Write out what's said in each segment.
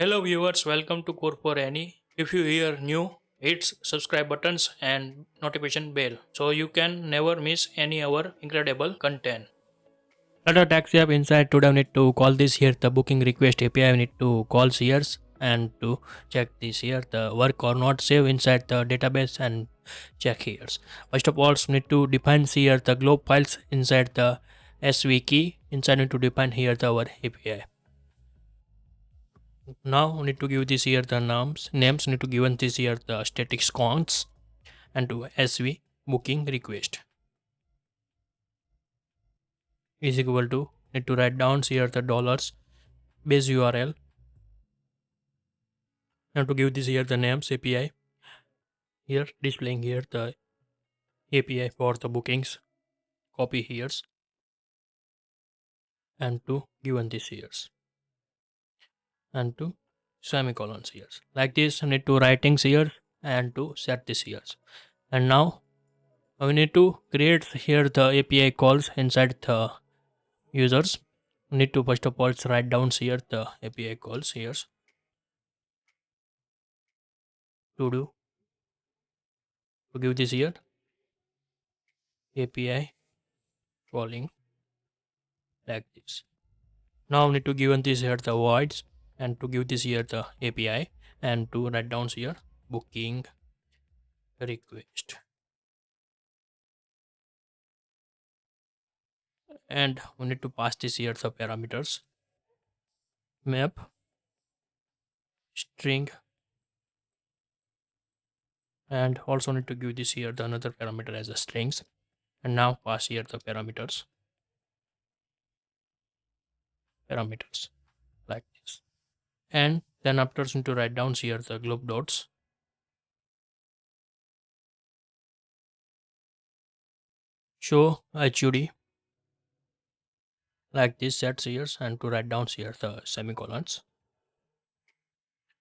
Hello viewers, welcome to CodeForAny. If you hear new, hit subscribe buttons and notification bell so you can never miss any our incredible content. Flutter taxi app inside today we need to call this here the booking request API we need to call here and to check this here the work or not save inside the database and check here. First of all we need to define here the globe files inside the SV key inside we need to define here the our API. Now we need to give this here the names need to given this here the static counts and to sv booking request is equal to need to write down here the dollars base url and to give this here the names api here displaying here the api for the bookings copy here and to given this here and to semicolons here like this need to writings here and to set this here and now we need to create here the api calls inside the users. We need to first of all write down here the api calls here to give this here api calling like this. Now we need to give this here the voids and to give this here the api and to write down here booking request and we need to pass this here the parameters map string and also need to give this here the another parameter as a strings and now pass here the parameters like this and then after need to write down here the globe dots show hud like this sets here and to write down here the semicolons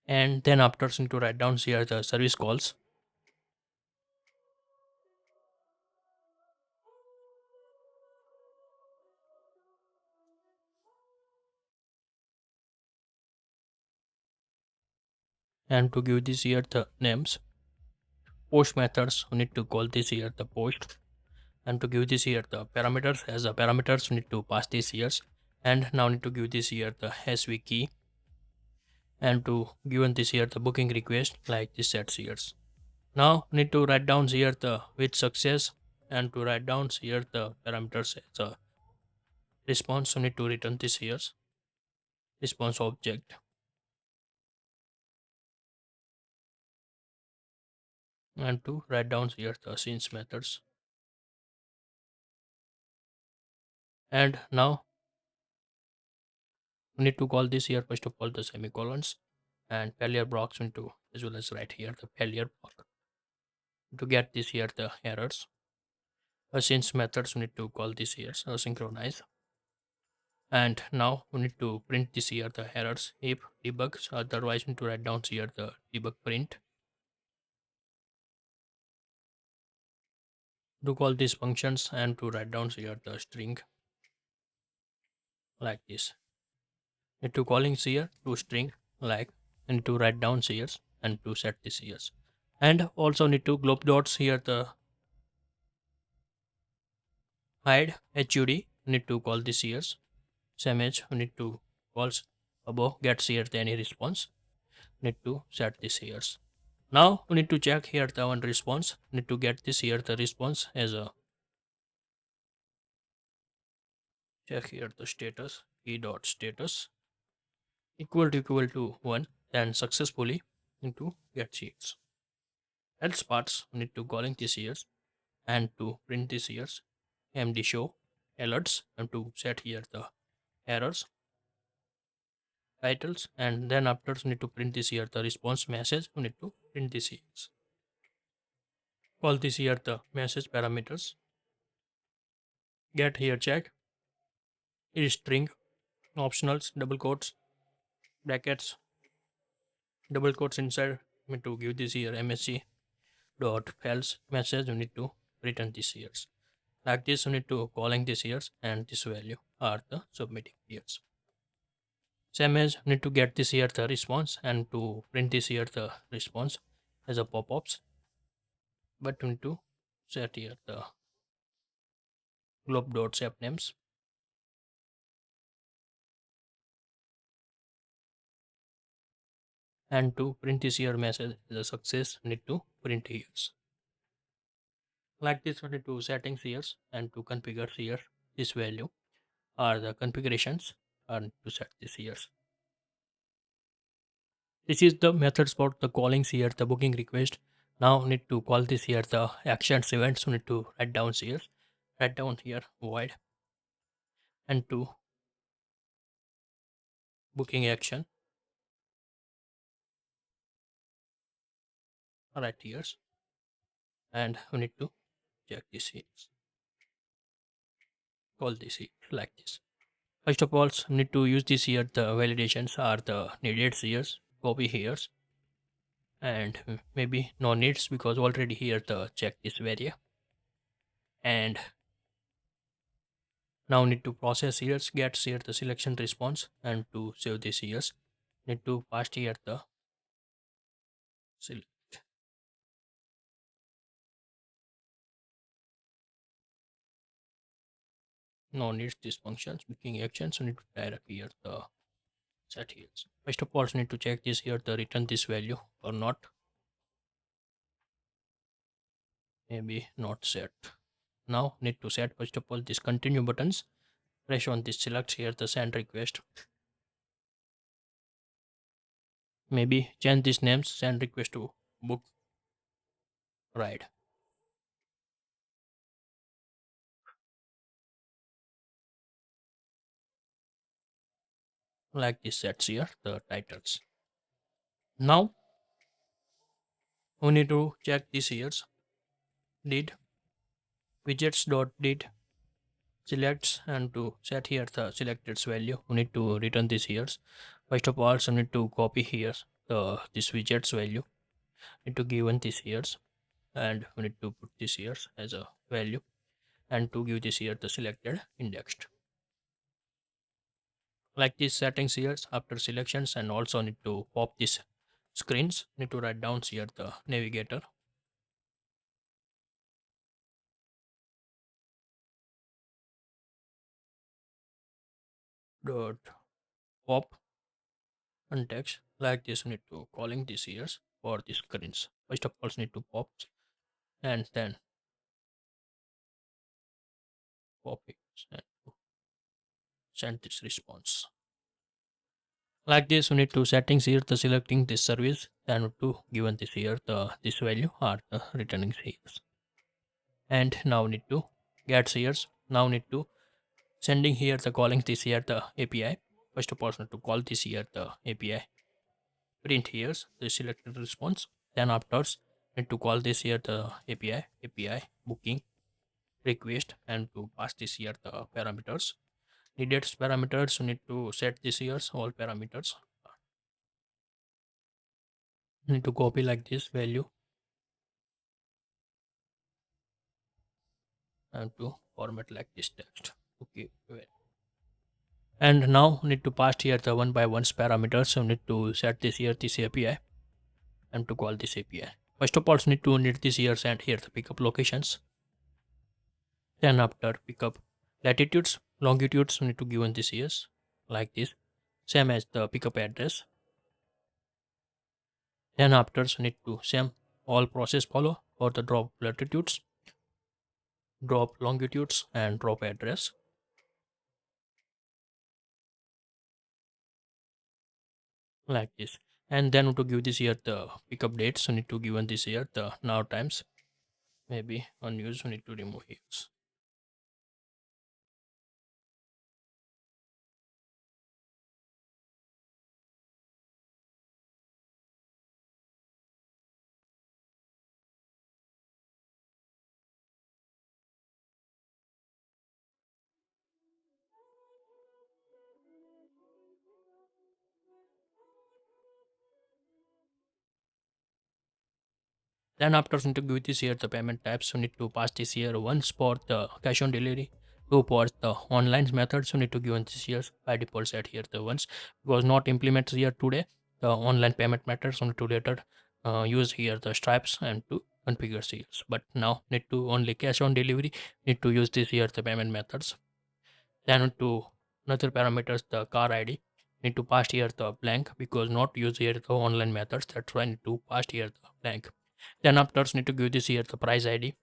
and then after need to write down here the service calls and to give this here the names post methods we need to call this here the post and to give this here the parameters as a parameters we need to pass this here and now need to give this here the sv key and to given this here the booking request like this sets here. Now need to write down here the with success and to write down here the parameters as a response we need to return this here response object and to write down here the since methods and now we need to call this here first of all the semicolons and failure blocks into as well as right here the failure block to get this here the errors since methods we need to call this here so synchronize and now we need to print this here the errors if debugs otherwise we need to write down here the debug print to call these functions and to write down here the string like this need to calling here to string like and to write down here and to set this here and also need to globe dots here the hide hud need to call this here same as we need to calls above gets here the any response need to set this here now we need to check here the one response need to get this here the response as a check here the status key dot status equal to 1 then successfully need to get sheets else parts we need to calling this here and to print this here md show alerts and to set here the errors titles and then after we need to print this here the response message we need to print this here call this here the message parameters get here check is string optionals double quotes brackets double quotes inside we need to give this here msc dot else message we need to return this here like this we need to calling this here and this value are the submitting here Same as need to get this here the response and to print this here the response as a pop-ups, but we need to set here the globe.shape names and to print this here message as a success need to print here. Like this we need to settings here and to configure here this value or the configurations and to set this here. This is the methods for the callings here the booking request. Now need to call this here the actions events. We need to write down here void and to booking action right here, and we need to check this here, call this here like this. First of all, we need to use this here the validations are the needed here, copy here, and maybe no needs because already here the check this variable. And now need to process here, get here the selection response, and to save this here need to pass here the select. No needs this functions booking actions. We need to direct here the set here. First of all, we need to check this here the return this value or not. Maybe not set. Now need to set first of all this continue buttons. Press on this select here the send request. Maybe change this names send request to book ride. Like this sets here the titles. Now we need to check this here did widgets dot did selects and to set here the selected value. We need to return this here. First of all, so need to copy here the this widgets value. Need to given this here and we need to put this here as a value and to give this here the selected indexed. Like these settings here after selections, and also need to pop this screens. Need to write down here the navigator dot pop and text. Like this need to calling this here for the screens. First of all need to pop and then pop it and send this response. Like this we need to settings here the selecting this service and to given this here the this value or the returning here. And now need to get here. Now need to sending here the calling this here the API. First of all need to call this here the API. Print here the selected response. Then afterwards need to call this here the API booking request and to pass this here the parameters. Needed parameters you need to set this here all parameters. Need to copy like this value and to format like this text. Okay, well. And now need to pass here the one by ones parameters. So need to set this here this API and to call this API. First of all, need this here and here the pickup locations. Then after pickup latitudes, longitudes, we need to given this here like this, same as the pickup address. Then after need to same all process follow for the drop latitudes, drop longitudes, and drop address. Like this. And then to give this here the pickup dates, so need to given this here the now times. Maybe unused, we need to remove here. Then after need to give this here the payment types, so need to pass this here once for the cash on delivery, To pause the online methods, you need to give this here by default set here the ones because not implemented here today. The online payment methods only to later use here the stripes and to configure CS. But now need to only cash on delivery. Need to use this here the payment methods. Then to another parameters the car ID need to pass here the blank because not use here the online methods. That's why need to pass here the blank. Then after need to give this here the price ID.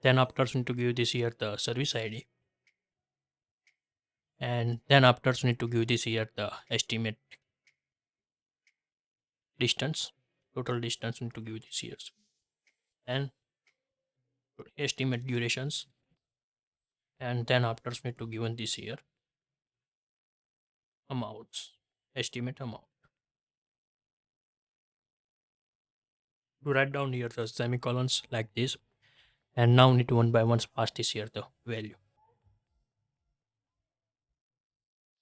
Then after need to give this here the service ID, and then after need to give this here the estimate distance, total distance need to give this here, and estimate durations, and then after need to given this here amounts, estimate amount. To write down here the semicolons like this, and now need to one by one pass this here the value.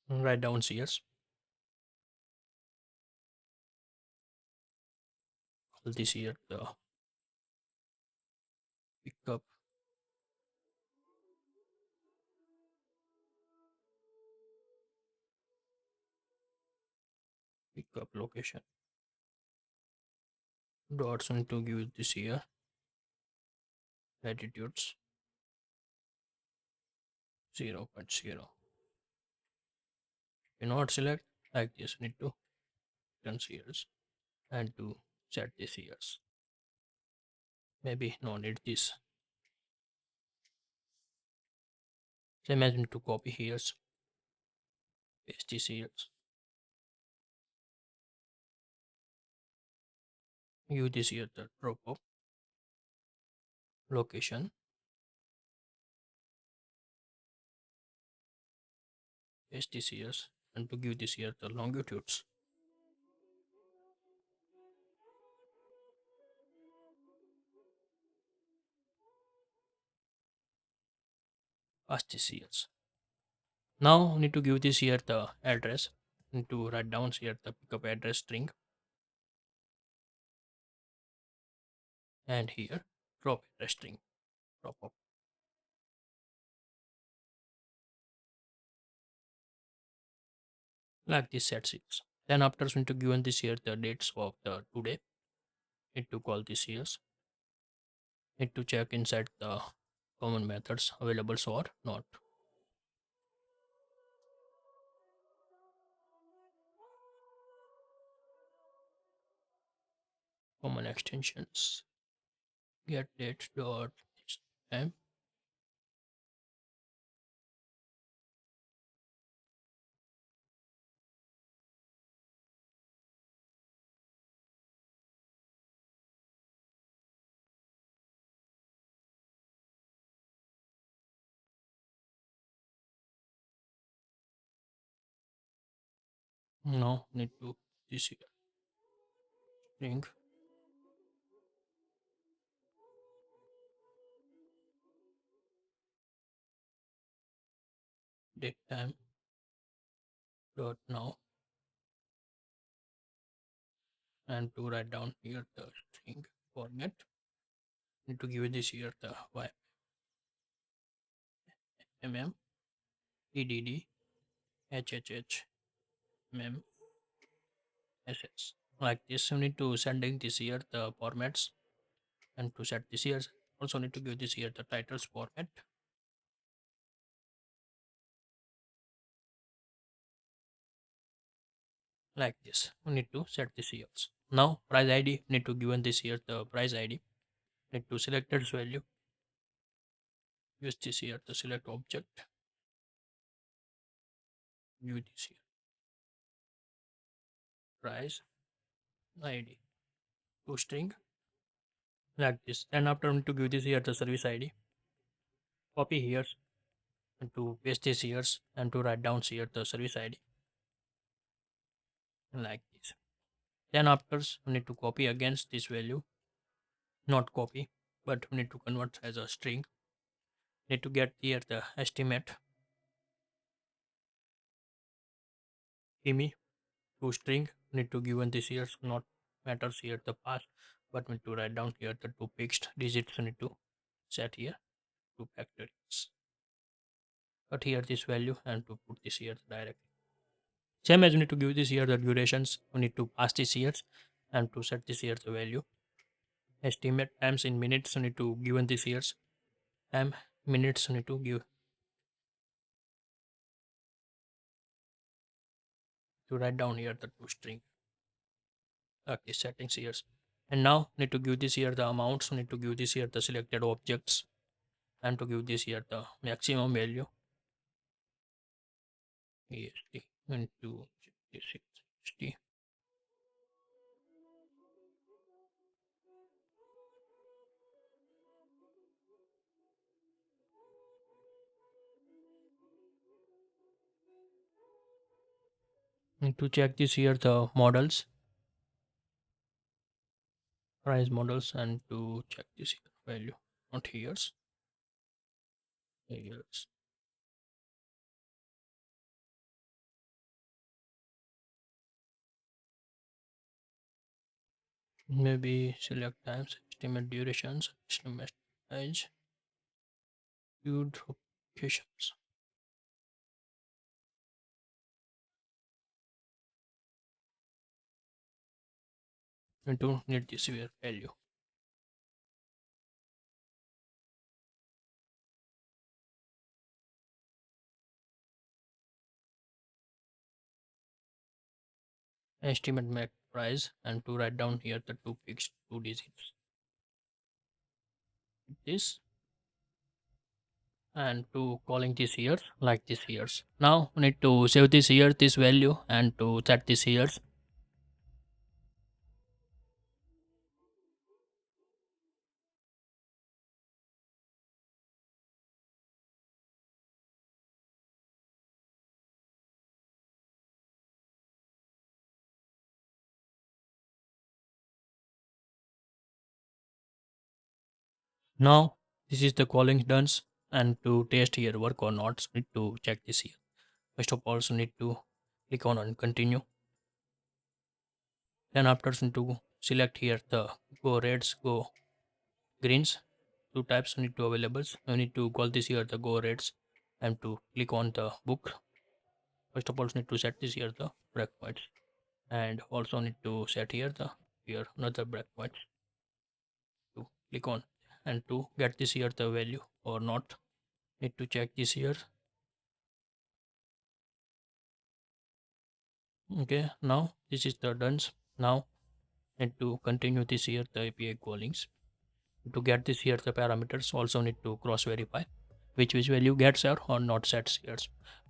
Write down here all this here the pickup, pickup location. Dots need to give this here latitudes 0.0. Cannot select like this. Need to consider and to set this years. Maybe no need this. Same as to copy here, paste this here, use this here the drop of location, paste this here, and to give this here the longitudes. Paste this here. Now need to give this here the address. Need to write down here the pickup address string, and here drop address string, drop up like this set series. Then after need to given this here the dates of the today. Need to call this here. Need to check inside the common methods available or not. Common extensions get date dot time. Now need to this here string date time dot now, and to write down here the string format. Need to give this here the y mm edd hhh mm ss like this. You need to sending this here the formats, and to set this here also need to give this here the titles format like this. You need to set this here. Now price id need to given this here the price id. Need to select its value, use this here to select object, use this here price id to string like this. And after we need to give this here the service id, copy here and to paste this here, and to write down here the service id like this. Then after we need to copy against this value, not copy, but we need to convert as a string. Need to get here the estimate imi to string. Need to given this here, not matters here the pass, but we need to write down here the two fixed digits. We need to set here to factories. cut here this value and to put this here directly. Same as we need to give this here the durations, we need to pass this here and to set this here the value. Estimate times in minutes, we need to given this here. Time minutes, we need to give to write down here the two string. Okay, settings here. And now need to give this here the amounts, we need to give this here the selected objects and to give this here the maximum value. EST into this EST. Need to check this here the models, price models, and to check this here value, not years, years. Maybe select times, estimate durations, estimate age, viewed locations. And to need this here value. Estimate make price and to write down here the two fixed two digits. This and to calling this here like this here. Now we need to save this here this value and to set this here. Now this is the calling done and to test here work or not need to check this here. First of all, so need to click on and continue. Then after need to select here the go reds, go greens. Two types need to available. You need to call this here the go reds and to click on the book. First of all, need to set this here the breakpoints and also need to set here the here another breakpoints to click on and to get this here the value or not. Need to check this here. Okay, now this is the done. Now need to continue this here the API callings. To get this here the parameters also need to cross verify which value gets here or not sets here.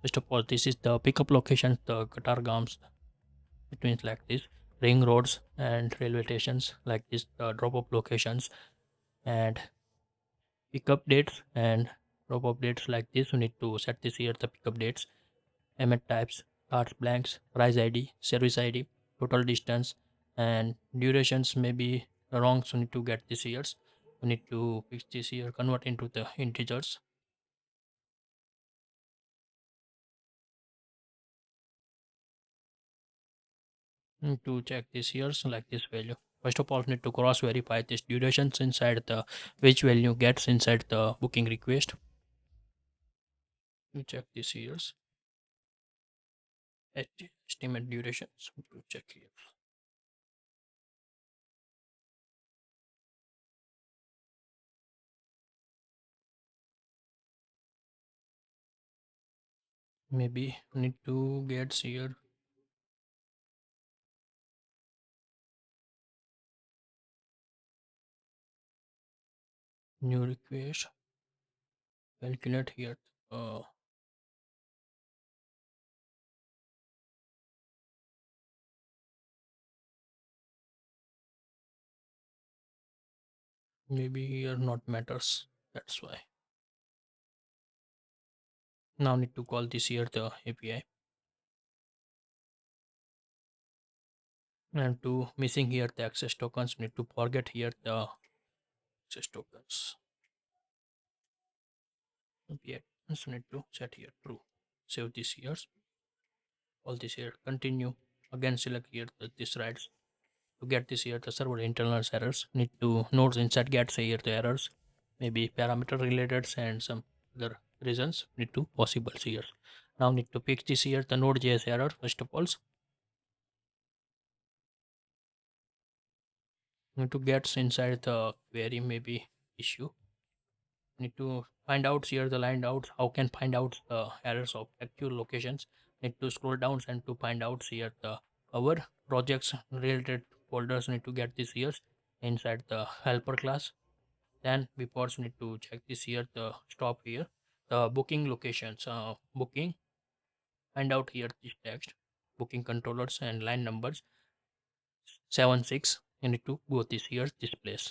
First of all, this is the pickup locations, the Qatar gams. It means like this ring roads and railway stations like this, the drop off locations and pickup dates and drop off dates like this. We need to set this here the pickup dates, element types, cards blanks, price ID, service ID, total distance, and durations may be wrong, so need to get this years. We need to fix this here, convert into the integers. Need to check this years like this value. First of all, need to cross verify this durations inside the which value gets inside the booking request. You check this years. Estimate durations. To check here. Maybe need to get here new request calculate here maybe here not matters, that's why. Now need to call this here the API and to missing here the access tokens, need to forget here the access tokens API, so need to set here true. Save this here, all this here, continue, again select here this rights. To get this here the server internal errors, need to nodes inside gets here the errors, maybe parameter related and some other reasons need to possible here. Now need to fix this here the node.js error first of all. Need to get inside the query maybe issue. Need to find out here the line out how can find out the errors of actual locations. Need to scroll down and to find out here the our projects related folders need to get this here inside the helper class. Then we first need to check this here the stop here the booking locations booking find out here this text booking controllers and line numbers 7 6 you need to go this here this place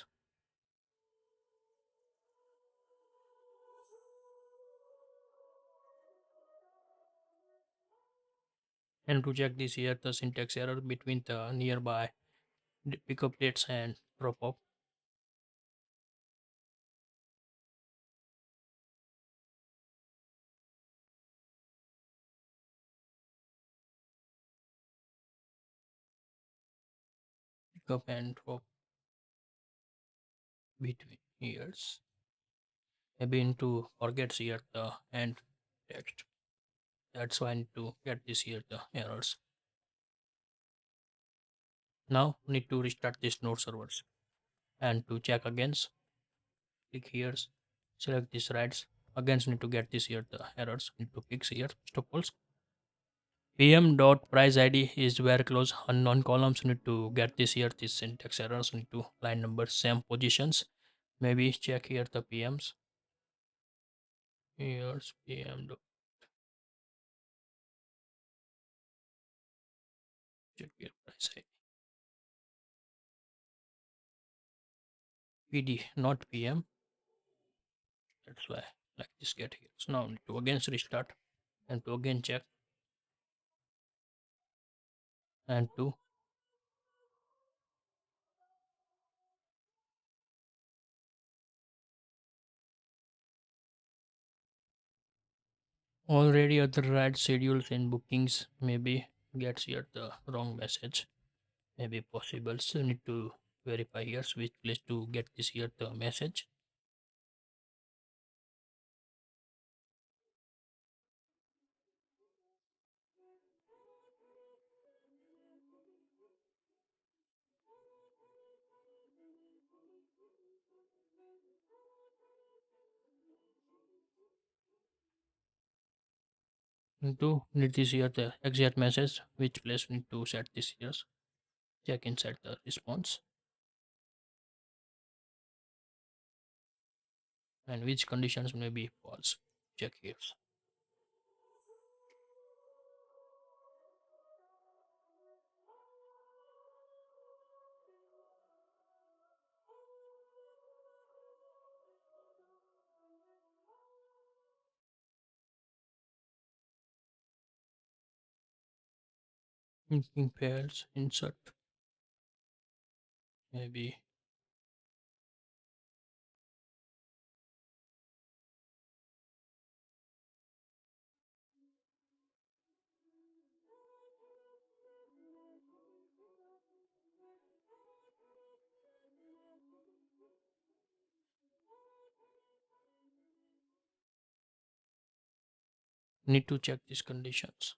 and to check this here the syntax error between the nearby pickup dates and drop off pickup and drop between years maybe into forgets here the end text. That's why I need to get this here the errors. Now need to restart this node servers and to check again click here select this rights again need to get this here the errors need to fix here stopples pm dot price id is where close unknown columns need to get this here this syntax errors need to line number same positions maybe check here the pms here's pm dot check here price id pd not pm that's why like this get here so now need to again restart and to again check and to already other ride schedules and bookings maybe gets here the wrong message maybe possible so need to verify here which place to get this here the message to need this here the exact message which place need to set this here check inside the response and which conditions may be false check here thinking fails insert maybe need to check these conditions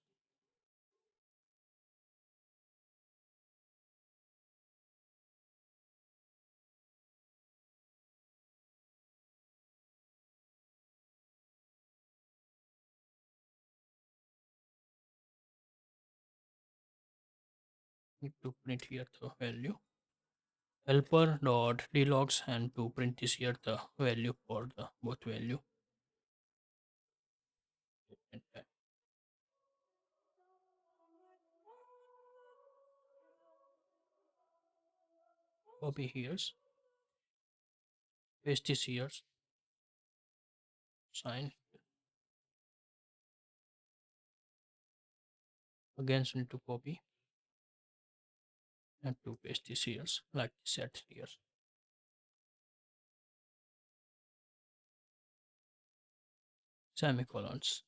need to print here the value helper dot dlogs and to print this here the value for the both value and copy here paste this here sign again need to copy and to paste this here like set here semicolons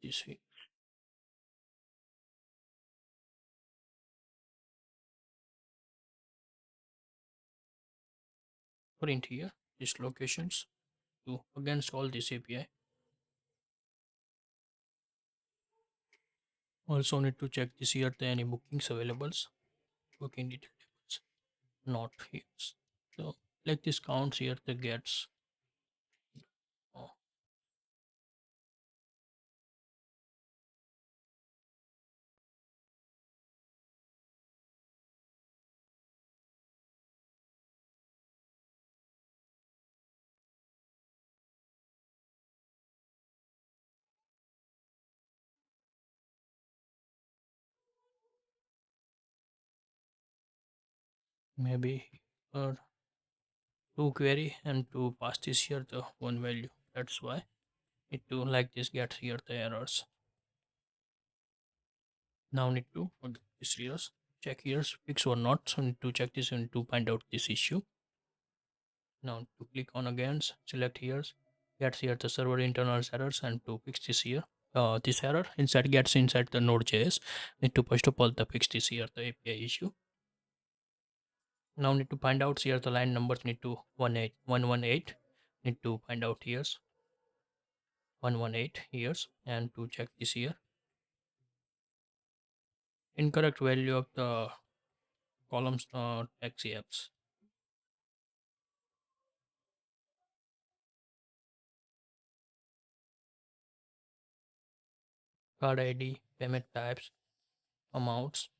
this here. Print here these locations to against all this API. Also need to check this here the any bookings availables. Booking details not here. So like this counts here the gets. Oh, maybe uh, to query and to pass this here the one value. That's why need to like this get here the errors. Now need to this here check here fix or not. So need to check this and to find out this issue. Now to click on again, select here, gets here the server internal errors and to fix this here. This error inside gets inside the node.js. Need to first of all the fix this here the API issue. Now need to find out here the line numbers need to 118. Need to find out here 118 here and to check this here. Incorrect value of the columns XAPs. Card ID, payment types, amounts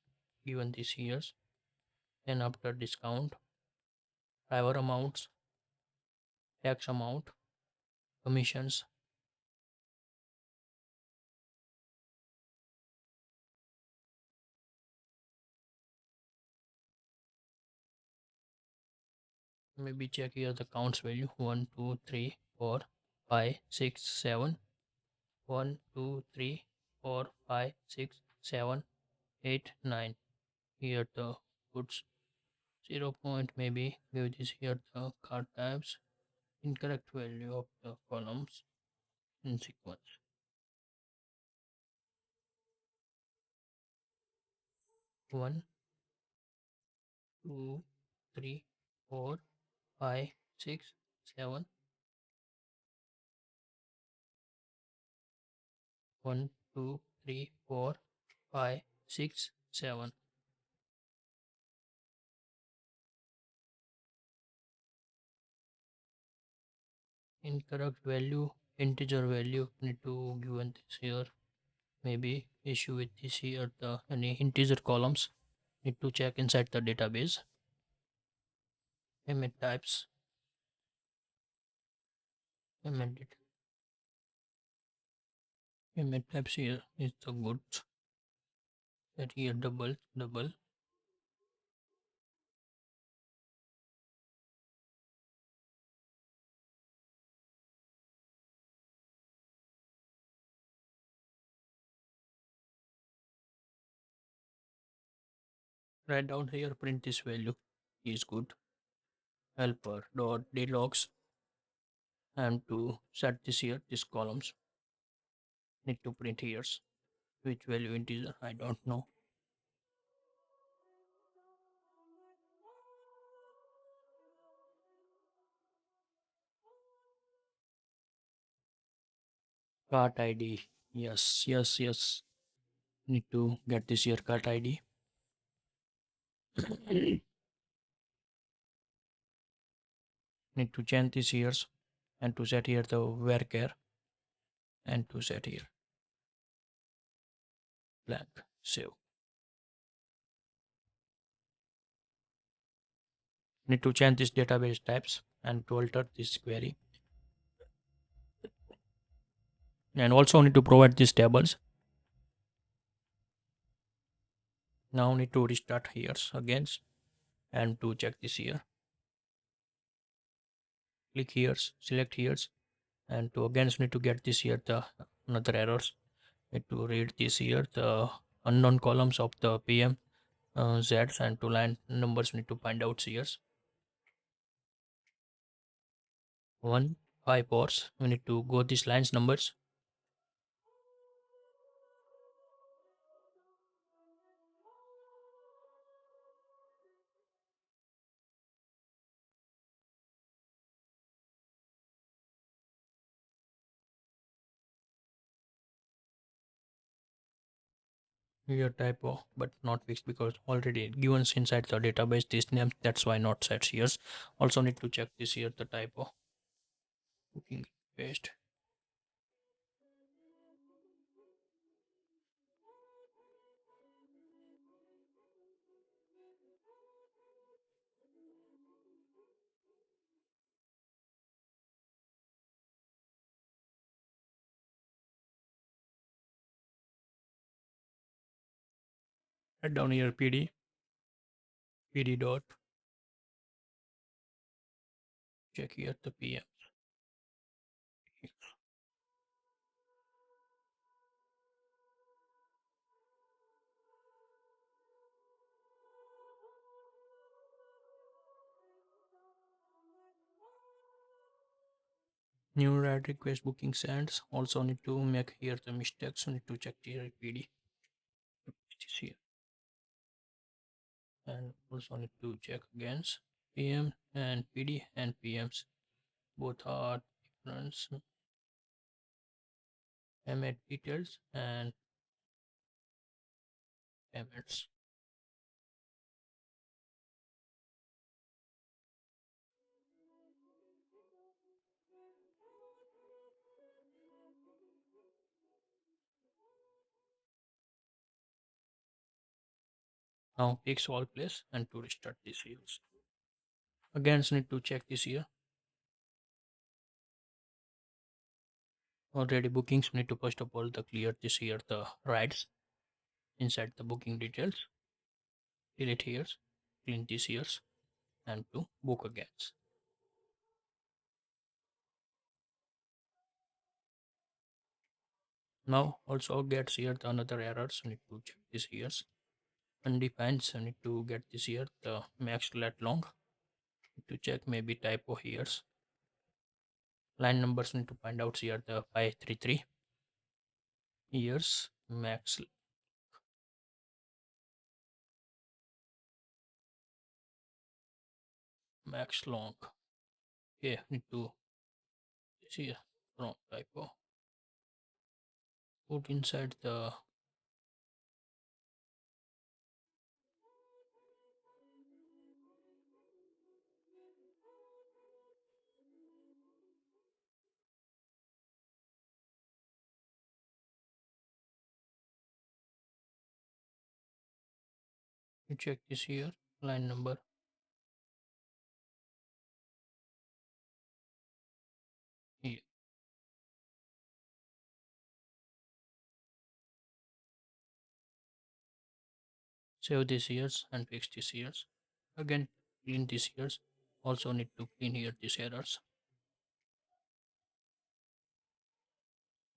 given this years, and after discount, driver amounts, tax amount, commissions. Maybe check here the counts value 1, 2, 3, 4, 5, 6, 7. 1, 2, 3, 4, 5, 6, 7, 8, 9. Here the goods 0 point maybe give this here the card types, incorrect value of the columns in sequence. 1, 2, 3, 4, 5, 6, 7. 1, 2, 3, 4, 5, 6, 7. Incorrect value, integer value need to given this here. Maybe issue with this here the any integer columns need to check inside the database. Payment types, payment payment types here is the goods that here double. Write down here print this value is good. Helper dot dlogs and to set this here these columns need to print here which value integer I don't know. Cart ID, yes, need to get this here cart ID. Need to change this here and to set here the varchar and to set here blank save. Need to change this database types and to alter this query, and also need to provide these tables. Now need to restart here again and to check this here, click here, select here, and to again need to get this here the another errors. Need to read this here the unknown columns of the PM Z's and to line numbers need to find out here. 1, 5 ports we need to go these lines numbers. Here typo, but not fixed because already given inside the database this name. That's why not set here. Also need to check this here the typo. Booking paste. Write down here pd dot check here the PM. New write request booking sends. Also need to make here the mistakes. Need to check here PD. This here. And also need to check against PM and PD and PMs. Both are different payment details and payments. Now fix all place and to restart this here. Again need to check this here. Already bookings need to first of all the clear this here the rights inside the booking details. Delete here, clean this here and to book again. Now also gets here the another errors. Need to check this here. Undefined, so need to get this here the max let long. Need to check maybe typo here. Line numbers need to find out here the 533 years max long. Okay, need to see wrong typo. Put inside the you check this here line number here. Save this years and fix this years. Again clean this years. Also need to clean here these errors.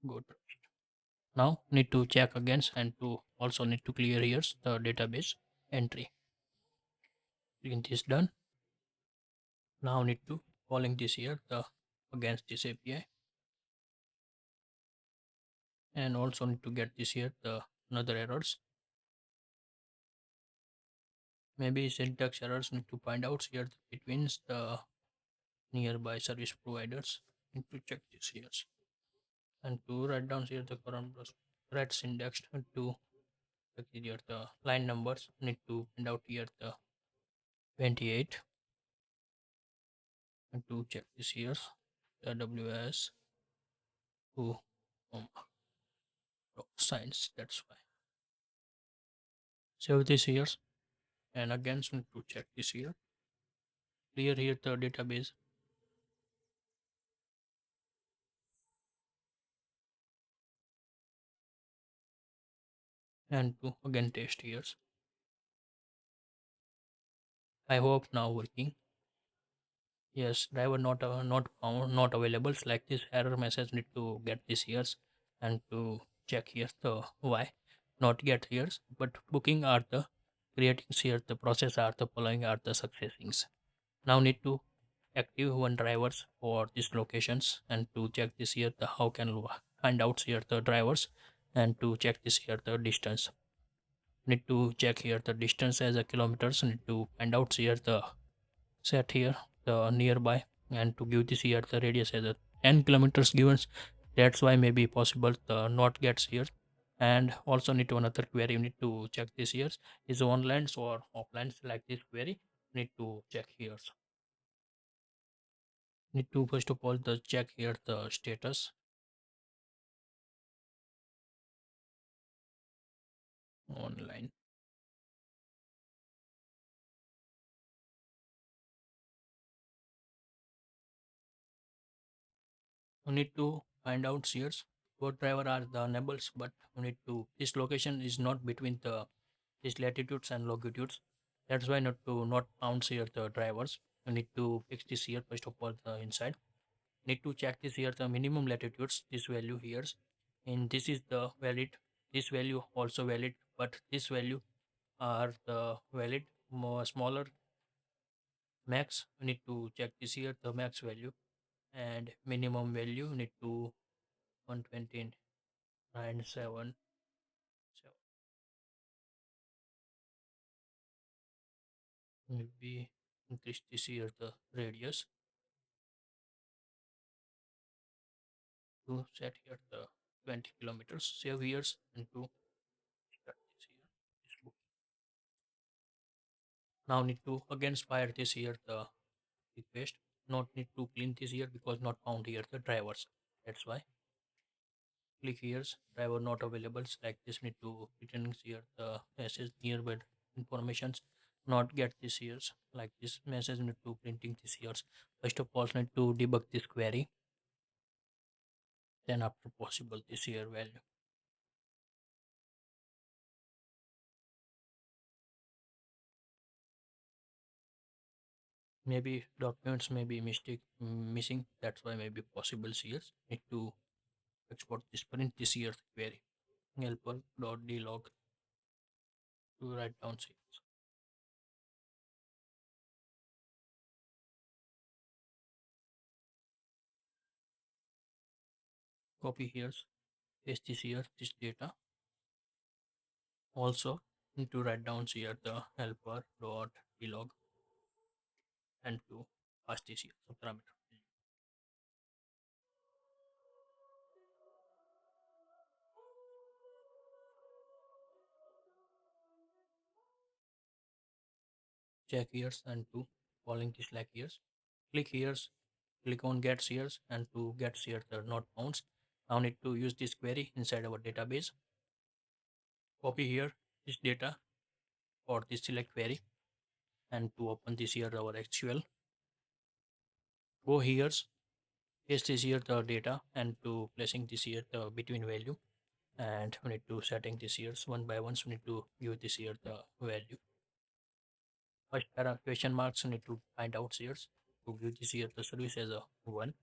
Good. Now need to check again and to also need to clear here the database entry. Clean this done. Now need to calling this here the against this API and also need to get this here the another errors. Maybe syntax errors need to find out here between the nearby service providers. Need to check this here and to write down here the current threads indexed and to check here the line numbers. Need to find out here the 28 and to check this here the WS to science. That's why save this here and again need to check this here. Clear here the database and to again test here. I hope now working. Yes, driver not found, not available. Like this error message need to get this here and to check here the why not get here. But booking are the creating here the process are the following are the successings. Now need to active one drivers for these locations and to check this here the how can find out here the drivers and to check this here the distance. Need to check here the distance as a kilometers. Need to find out here the set here the nearby and to give this here the radius as a 10 kilometers given. That's why maybe possible the not gets here And also need to another query, you need to check this here is online or offline. Like this query, need to check here. Need to first of all the check here the status online. You need to find out here what driver are the enables, but you need to this location is not between the these latitudes and longitudes. That's why not to not found here the drivers. You need to fix this here first of all the inside. Need to check this here the minimum latitudes, this value here, and this is the valid, this value also valid, but this value are the valid more smaller max. You need to check this here the max value, and minimum value need to 129.7. So maybe increase this here the radius to set here the 20 kilometers, save years, and to start this here this book. Now need to again fire this here the request. Not need to clean this here because not found here the drivers. That's why click here driver not available. Select this, need to return here the message nearby informations. Not get this here like this message, need to printing this here. First of all need to debug this query, then after possible this here value. Maybe documents may be mistake missing. That's why maybe possible here. Need to export this print this here query helper.dlog to write down CS. Copy here, paste this here, this data. Also need to write down here the helper.dlog and to pass this here the parameter. Check here and to following this like here. Click here, click on get here and to get here the not founds. Now need to use this query inside our database. Copy here this data for this select query and to open this here our actual. Go here, paste this here the data and to placing this here the between value, and we need to setting this here one by one. So we need to give this here the value. First question marks we need to find out here to give this here the service as a one.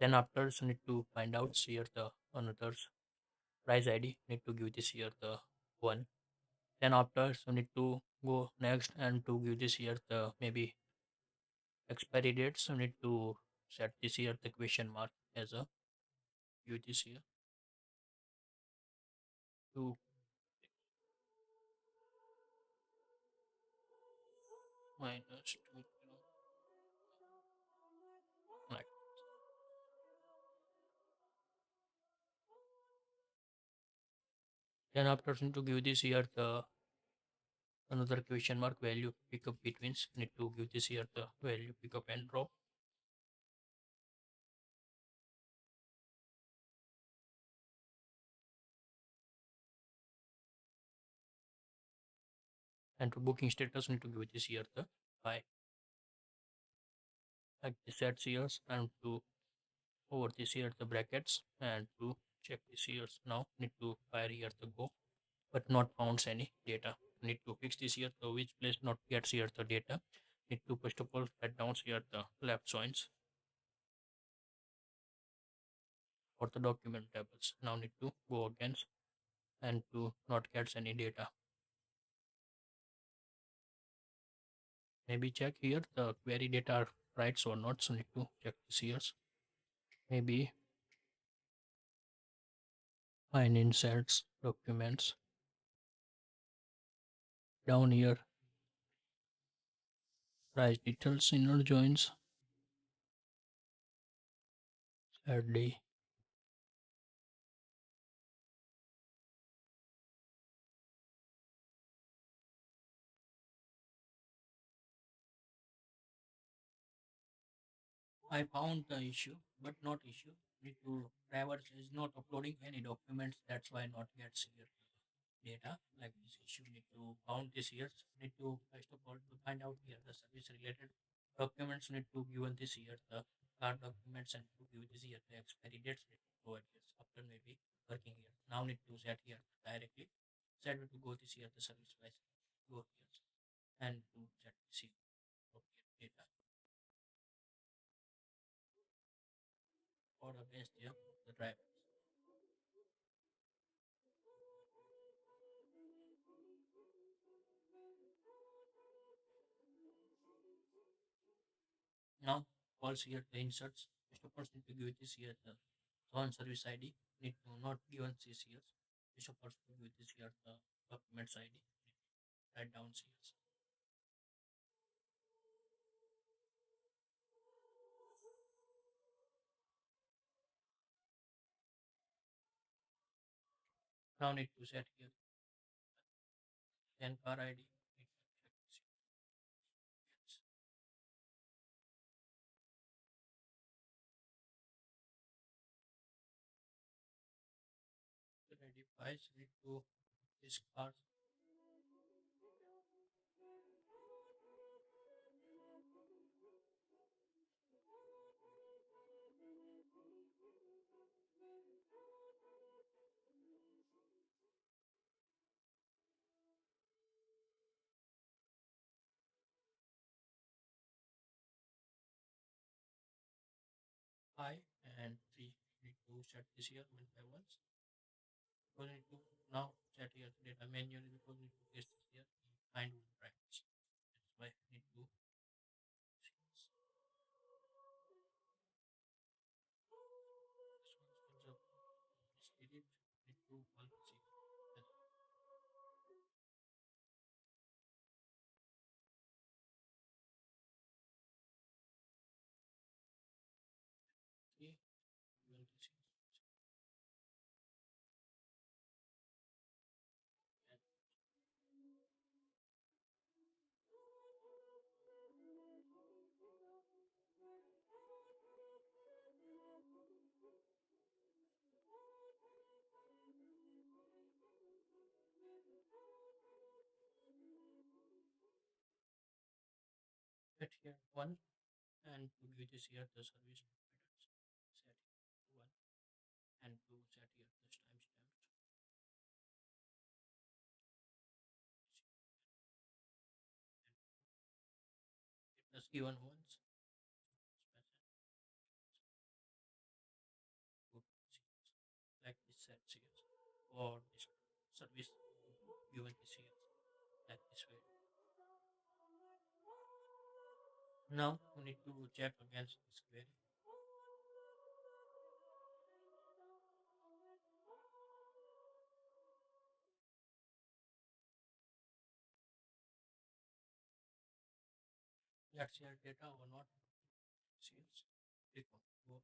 Then after so need to find out here the another price ID, need to give this here the one. Then after so need to go next and to give this here the maybe expiry date. So need to set this here the question mark as a give this here to minus 2 like. Then after need to give this here the another question mark value pickup betweens, need to give this here the value pickup and drop. And to booking status need to give this here the by like this sets here and to over this here the brackets and to check this here. Now need to fire here the go but not founds any data. Need to fix this here the which place not gets here the data. Need to first of all write down here the left joins for the document tables. Now need to go against and to not gets any data. Maybe check here the query data are right or not. So need to check this here. Maybe find inserts documents down here price details inner joins Saturday I found the issue, but not issue. Need to driver is not uploading any documents. That's why not gets here data like this issue. Need to count this years. Need to first of all to find out here the service related documents. Need to given this year the card documents and to give this year the expiry dates. Need to provide years after maybe working here. Now need to set here directly. Set to go this year the service price. Go here and to set this year data or against here the driver. Now calls here the inserts. First of all, need to give this here the zone service ID. Need to not given this here. First of all, to give this here the documents ID. Write down here. Now need to set here then car ID. Need to check this here. Yes. The ready files need to this car. I and 3 need to set this here one by once. Because need to now set here the data manually because need to paste this here find one brackets. That's why need to this one comes up is delete need to all see that 3 will see and set here one and to give this here the service providers set one and to set here the timestamp it was given once like this set here or this service given this here like this way. Now we need to check against this query. Let's share data or not. Sales. Click on go,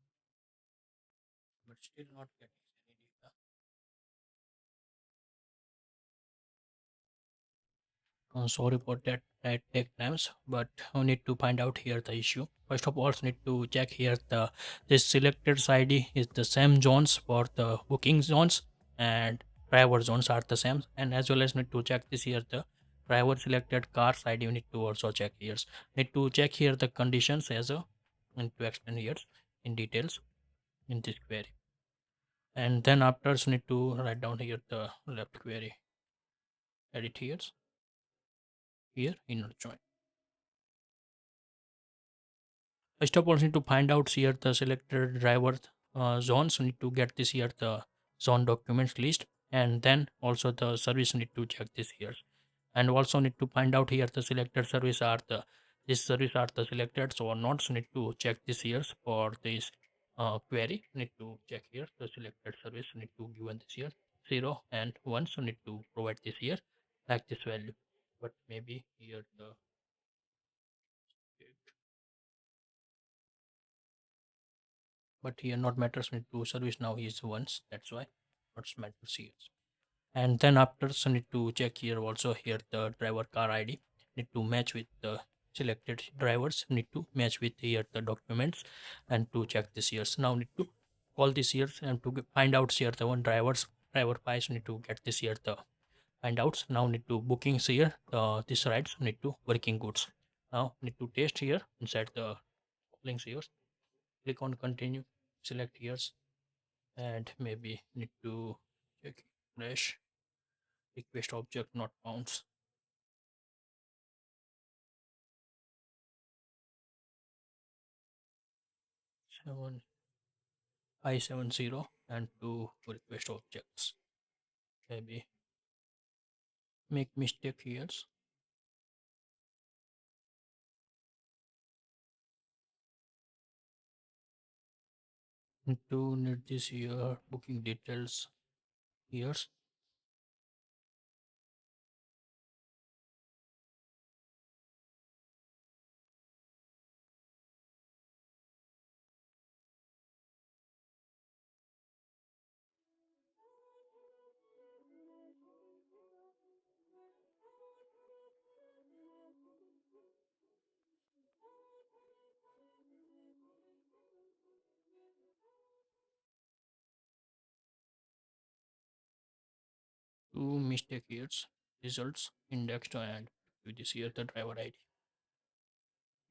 but still not getting any data. Sorry for that. That take times, but we need to find out here the issue. First of all, need to check here the this selected ID is the same zones for the booking zones and driver zones are the same, and as well as need to check this here the driver selected cars ID. We need to also check here. Need to check here the conditions as a need to explain here in details in this query, and then after need to write down here the left query. Edit here inner join. First of all, need to find out here the selected driver zones. Need to get this here the zone documents list, and then also the service need to check this here, and also need to find out here the selected service are the this service are the selected or not. So need to check this here for this query. Need to check here the selected service need to given this here 0 and 1. So need to provide this here like this value, but maybe here the but here not matters need to service now is once, that's why not matters here. And then after so need to check here also here the driver car ID need to match with the selected drivers need to match with here the documents and to check this years. Now need to call this years and to find out here the one driver files need to get this here the findouts. Now need to bookings here this rides need to working goods. Now need to test here inside the links here. Click on continue, select years, and maybe need to check crash request object not found. 7570 and two request objects. Maybe make mistake here. To need this here booking details here. Two mistake here results indexed and to this here the driver ID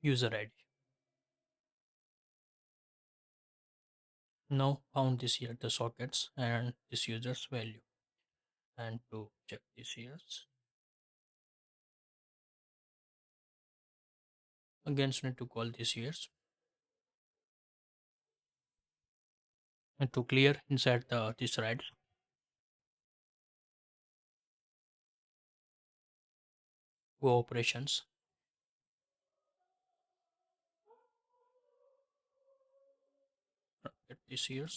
user ID. Now found this here the sockets and this user's value and to check this here again need to call this here and to clear inside the this rides go operations get this here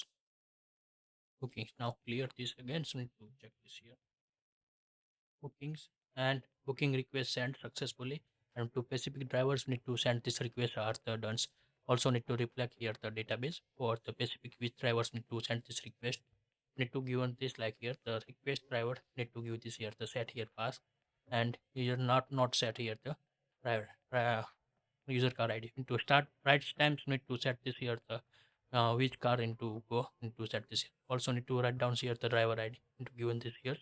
bookings. Now clear this again so need to check this here bookings and booking request sent successfully and to specific drivers need to send this request are the done. Also need to reflect here the database for the specific which drivers need to send this request need to given this like here the request driver need to give this here the set here pass and here not set here the driver user car ID to start right times need to set this here the which car into go into set this here. Also need to write down here the driver ID into given this here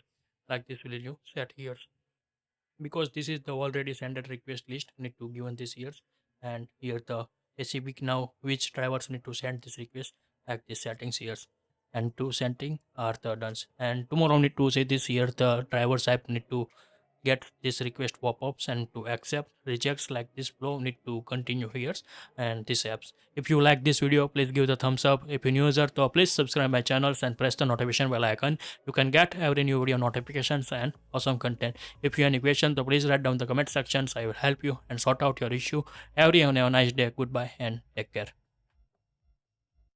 like this will you set here because this is the already sended request list need to given this here and here the specific now which drivers need to send this request like this settings here and two setting are the done and tomorrow need to say this here the drivers app need to get this request pop-ups and to accept rejects like this flow need to continue here and this apps. If you like this video please give the thumbs up. If you're new user so please subscribe my channels and press the notification bell icon. You can get every new video notifications and awesome content. If you have any questions so please write down the comment sections. I will help you and sort out your issue. Everyone have a nice day. Goodbye and take care.